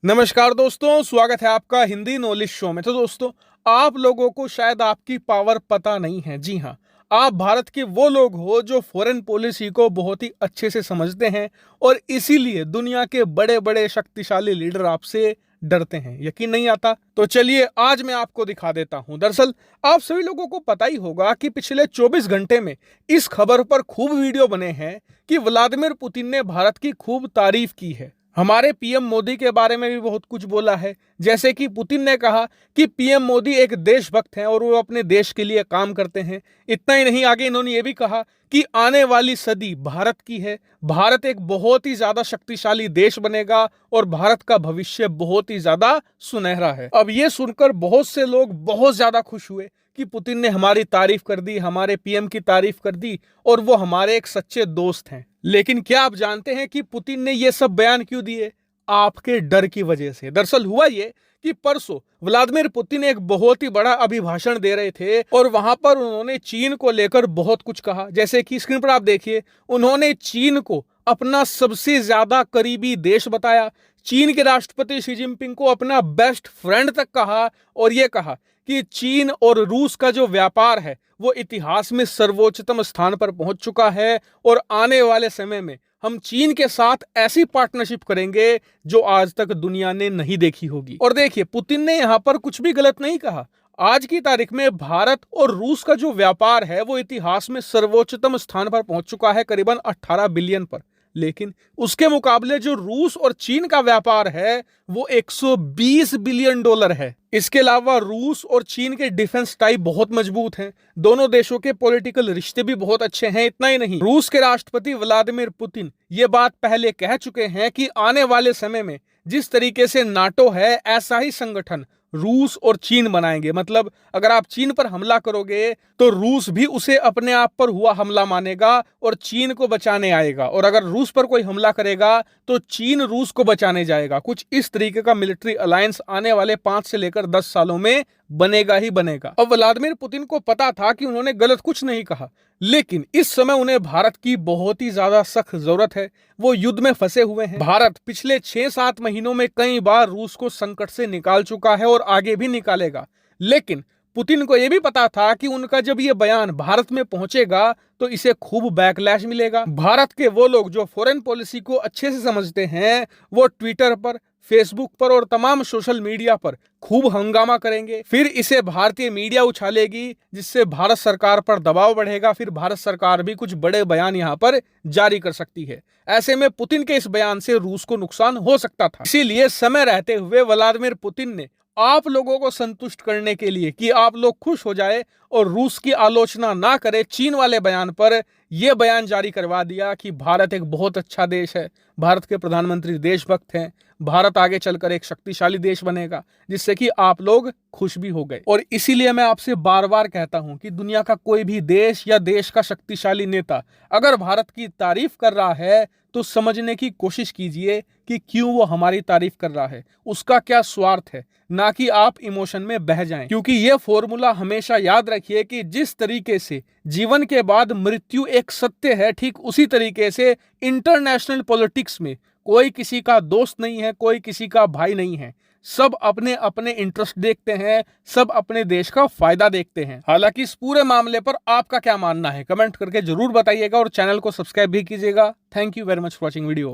नमस्कार दोस्तों, स्वागत है आपका हिंदी नॉलेज शो में। तो दोस्तों, आप लोगों को शायद आपकी पावर पता नहीं है। जी हाँ, आप भारत के वो लोग हो जो फॉरेन पॉलिसी को बहुत ही अच्छे से समझते हैं और इसीलिए दुनिया के बड़े बड़े शक्तिशाली लीडर आपसे डरते हैं। यकीन नहीं आता? तो चलिए आज मैं आपको दिखा देता हूं। दरअसल आप सभी लोगों को पता ही होगा कि पिछले 24 घंटे में इस खबर पर खूब वीडियो बने हैं कि व्लादिमीर पुतिन ने भारत की खूब तारीफ की है। हमारे पीएम मोदी के बारे में भी बहुत कुछ बोला है। जैसे कि पुतिन ने कहा कि पीएम मोदी एक देशभक्त हैं और वो अपने देश के लिए काम करते हैं। इतना ही नहीं, आगे इन्होंने ये भी कहा कि आने वाली सदी भारत की है, भारत एक बहुत ही ज्यादा शक्तिशाली देश बनेगा और भारत का भविष्य बहुत ही ज्यादा सुनहरा है। अब ये सुनकर बहुत से लोग बहुत ज्यादा खुश हुए कि पुतिन ने हमारी तारीफ कर दी, हमारे पीएम की तारीफ कर दी और वो हमारे एक सच्चे दोस्त हैं। लेकिन क्या आप जानते हैं कि पुतिन ने ये सब बयान क्यों दिए? आपके डर की वजह से। दरअसल हुआ ये कि परसों व्लादिमीर पुतिन एक बहुत ही बड़ा अभिभाषण दे रहे थे और वहां पर उन्होंने चीन को लेकर बहुत कुछ कहा। जैसे कि स्क्रीन पर आप देखिए, उन्होंने चीन को अपना सबसे ज्यादा करीबी देश बताया, चीन के राष्ट्रपति शी जिनपिंग को अपना बेस्ट फ्रेंड तक कहा और यह कहा कि चीन और रूस का जो व्यापार है वो इतिहास में सर्वोच्चतम स्थान पर पहुंच चुका है और आने वाले समय में हम चीन के साथ ऐसी पार्टनरशिप करेंगे जो आज तक दुनिया ने नहीं देखी होगी। और देखिए, पुतिन ने यहां पर कुछ भी गलत नहीं कहा। आज की तारीख में भारत और रूस का जो व्यापार है वो इतिहास में सर्वोच्चतम स्थान पर पहुंच चुका है, करीबन 18 बिलियन पर। लेकिन उसके मुकाबले जो रूस और चीन का व्यापार है वो 120 बिलियन डॉलर है। इसके अलावा रूस और चीन के डिफेंस टाई बहुत मजबूत हैं। दोनों देशों के पॉलिटिकल रिश्ते भी बहुत अच्छे हैं। इतना ही नहीं, रूस के राष्ट्रपति व्लादिमीर पुतिन ये बात पहले कह चुके हैं कि आने वाले समय में जिस तरीके से नाटो है ऐसा ही संगठन रूस और चीन बनाएंगे। मतलब अगर आप चीन पर हमला करोगे तो रूस भी उसे अपने आप पर हुआ हमला मानेगा और चीन को बचाने आएगा, और अगर रूस पर कोई हमला करेगा तो चीन रूस को बचाने जाएगा। कुछ इस तरीके का मिलिट्री अलायंस आने वाले 5 से लेकर 10 सालों में बनेगा ही बनेगा। अब व्लादिमीर पुतिन को पता था कि उन्होंने गलत कुछ नहीं कहा, लेकिन इस समय उन्हें भारत की बहुत ही ज्यादा सख्त जरूरत है। वो युद्ध में फंसे हुए हैं। भारत पिछले 6-7 महीनों में कई बार रूस को संकट से निकाल चुका है और आगे भी निकालेगा। लेकिन पुतिन को यह भी पता था कि उनका जब ये बयान भारत में पहुंचेगा तो इसे खूब बैकलैश मिलेगा। भारत के वो लोग जो फॉरेन पॉलिसी को अच्छे से समझते हैं वो ट्विटर पर, फेसबुक पर और तमाम सोशल मीडिया पर खूब हंगामा करेंगे। फिर इसे भारतीय मीडिया उछालेगी जिससे भारत सरकार पर दबाव बढ़ेगा। फिर भारत सरकार भी कुछ बड़े बयान यहां पर जारी कर सकती है। ऐसे में पुतिन के इस बयान से रूस को नुकसान हो सकता था। इसीलिए समय रहते हुए व्लादिमीर पुतिन ने आप लोगों को संतुष्ट करने के लिए कि आप लोग खुश हो जाए और रूस की आलोचना ना करे चीन वाले बयान पर, यह बयान जारी करवा दिया कि भारत एक बहुत अच्छा देश है, भारत के प्रधानमंत्री देशभक्त हैं, भारत आगे चलकर एक शक्तिशाली देश बनेगा, जिससे कि आप लोग खुश भी हो गए। और इसीलिए मैं आपसे बार बार कहता हूं कि दुनिया का कोई भी देश या देश का शक्तिशाली नेता अगर भारत की तारीफ कर रहा है तो समझने की कोशिश कीजिए कि क्यों वो हमारी तारीफ कर रहा है, उसका क्या स्वार्थ है, ना कि आप इमोशन में बह जाएं। क्योंकि ये फॉर्मूला हमेशा याद रखिए कि जिस तरीके से जीवन के बाद मृत्यु एक सत्य है, ठीक उसी तरीके से इंटरनेशनल पॉलिटिक्स में कोई किसी का दोस्त नहीं है, कोई किसी का भाई नहीं है। सब अपने अपने इंटरेस्ट देखते हैं, सब अपने देश का फायदा देखते हैं। हालांकि इस पूरे मामले पर आपका क्या मानना है कमेंट करके जरूर बताइएगा और चैनल को सब्सक्राइब भी कीजिएगा। Thank you very much for watching video.